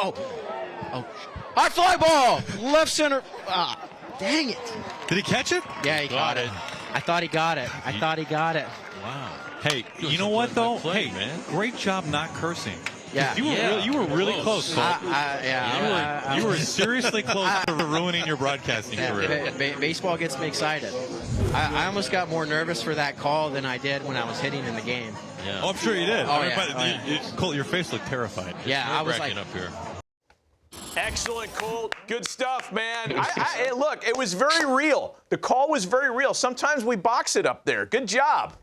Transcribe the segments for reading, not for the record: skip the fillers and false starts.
Oh. High fly ball. Left center. Dang it. Did he catch it? Yeah, he got it. I thought he got it. Wow. Hey, you know what, though? Hey, man, great job not cursing. Yeah. You were really close, Colt. You were seriously close to ruining your broadcasting career. Baseball gets me excited. I almost got more nervous for that call than I did when I was hitting in the game. Yeah. Oh, I'm sure you did. Colt, your face looked terrified. Yeah, I was like, up here. Excellent, Colt. Good stuff, man. Look, it was very real. The call was very real. Sometimes we box it up there. Good job.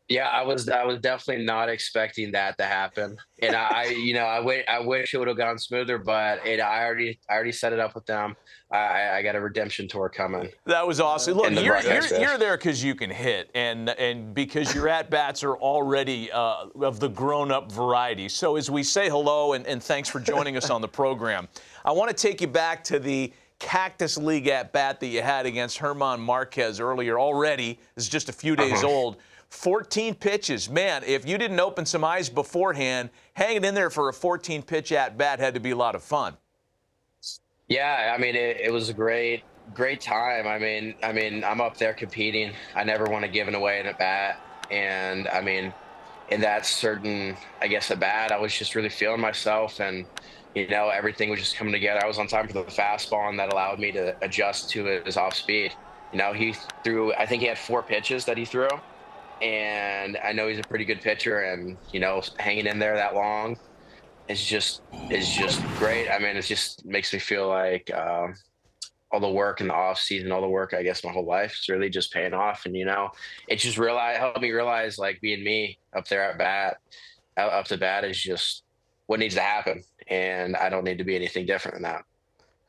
Yeah, I was definitely not expecting that to happen, and I wish it would have gone smoother, but I already set it up with them. I got a redemption tour coming. That was awesome. Look, you're there because you can hit, and because your at bats are already of the grown-up variety. So as we say hello and thanks for joining us on the program, I want to take you back to the Cactus League at bat that you had against German Marquez earlier. Already, it's just a few days old. 14 pitches. Man, if you didn't open some eyes beforehand, hanging in there for a 14-pitch at-bat had to be a lot of fun. Yeah, I mean, it was a great time. I mean, I'm up there competing. I never want to give it away an at-bat. And, I mean, in that certain, I guess, at-bat, I was just really feeling myself. And, everything was just coming together. I was on time for the fastball, and that allowed me to adjust to his off-speed. He threw, I think he had 4 pitches that he threw. And I know he's a pretty good pitcher, and hanging in there that long is just great. I mean, it just makes me feel like all the work in the off season, all the work, I guess, my whole life is really just paying off. And it just helped me realize, like, being me up there up to bat is just what needs to happen, and I don't need to be anything different than that.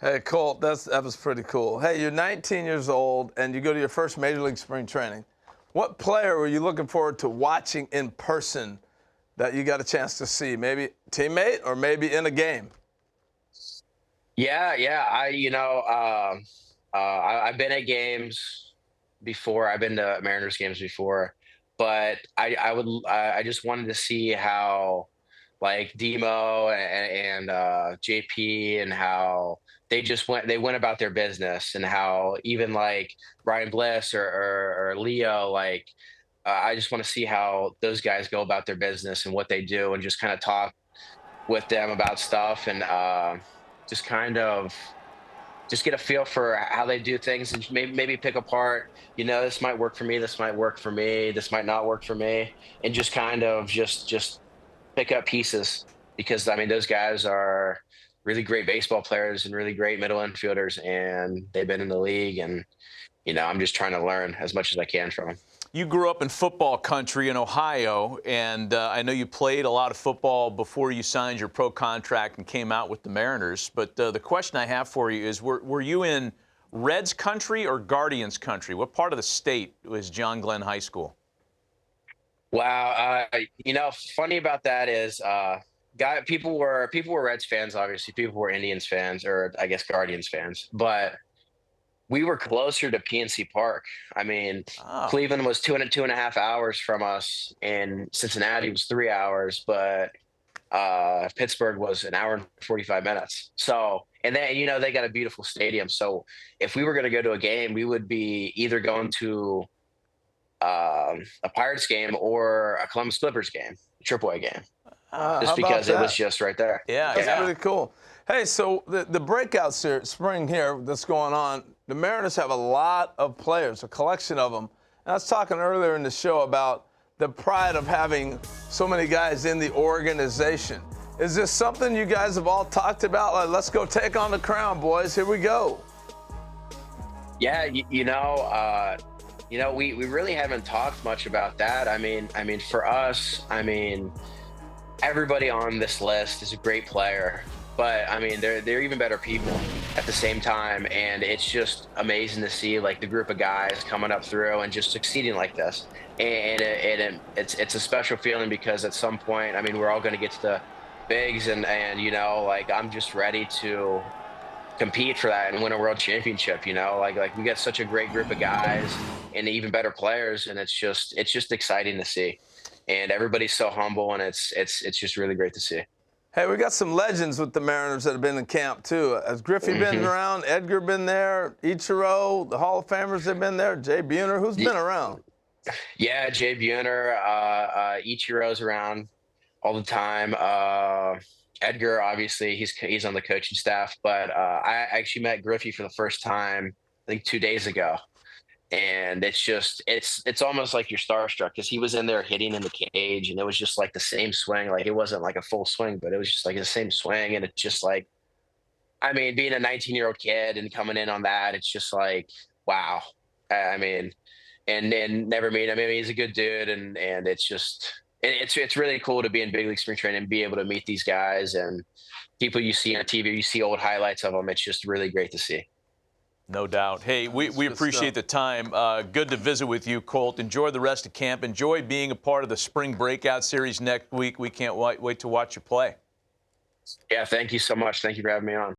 Hey, Colt, that was pretty cool. Hey, you're 19 years old, and you go to your first Major League spring training. What player were you looking forward to watching in person that you got a chance to see? Maybe teammate or maybe in a game? Yeah. I've been at games before. I've been to Mariners games before, but I just wanted to see how, like, Demo and JP, and how they went about their business, and how even like Brian Bliss or Leo, like, I just want to see how those guys go about their business and what they do, and just kind of talk with them about stuff, and just get a feel for how they do things, and maybe pick apart, this might work for me, this might work for me, this might not work for me, and just kind of just pick up pieces, because I mean, those guys are really great baseball players and really great middle infielders, and they've been in the league, and I'm just trying to learn as much as I can from them. You grew up in football country in Ohio, and I know you played a lot of football before you signed your pro contract and came out with the Mariners. But the question I have for you is, were you in Reds country or Guardians country? What part of the state was John Glenn High School? Wow, funny about that is, people were Reds fans, obviously. People were Indians fans, or I guess Guardians fans. But we were closer to PNC Park. I mean, Cleveland was 2.5 hours from us, and Cincinnati was 3 hours, but Pittsburgh was 1 hour and 45 minutes. So, and then, they got a beautiful stadium. So if we were going to go to a game, we would be either going to a Pirates game or a Columbus Clippers game, AAA game. Just because it was just right there. Yeah, that's really cool. Hey, so the breakout spring here that's going on, the Mariners have a lot of players, a collection of them. And I was talking earlier in the show about the pride of having so many guys in the organization. Is this something you guys have all talked about? Like, let's go take on the crown, boys. Here we go. Yeah, we really haven't talked much about that. I mean, for us, everybody on this list is a great player, but I mean, they're even better people at the same time. And it's just amazing to see, like, the group of guys coming up through and just succeeding like this. And it's a special feeling, because at some point, I mean, we're all going to get to the bigs, and like, I'm just ready to compete for that and win a world championship. Like we got such a great group of guys and even better players, and it's just exciting to see. And everybody's so humble, and it's just really great to see. Hey, we got some legends with the Mariners that have been in camp, too. Has Griffey been around? Edgar been there? Ichiro, the Hall of Famers have been there? Jay Buhner, who's been around? Yeah, Jay Buhner, Ichiro's around all the time. Edgar, obviously, he's on the coaching staff. But I actually met Griffey for the first time, I think 2 days ago. And it's almost like you're starstruck because he was in there hitting in the cage, and it was just like the same swing. Like, it wasn't like a full swing, but it was just like the same swing. And it's just like, I mean, being a 19-year-old kid and coming in on that, it's just like, wow. I mean, and never meet him. I mean, he's a good dude, and it's really cool to be in big league spring training and be able to meet these guys and people you see on TV. You see old highlights of them. It's just really great to see. No doubt. Hey, we appreciate the time. Good to visit with you, Colt. Enjoy the rest of camp. Enjoy being a part of the Spring Breakout Series next week. We can't wait to watch you play. Yeah, thank you so much. Thank you for having me on.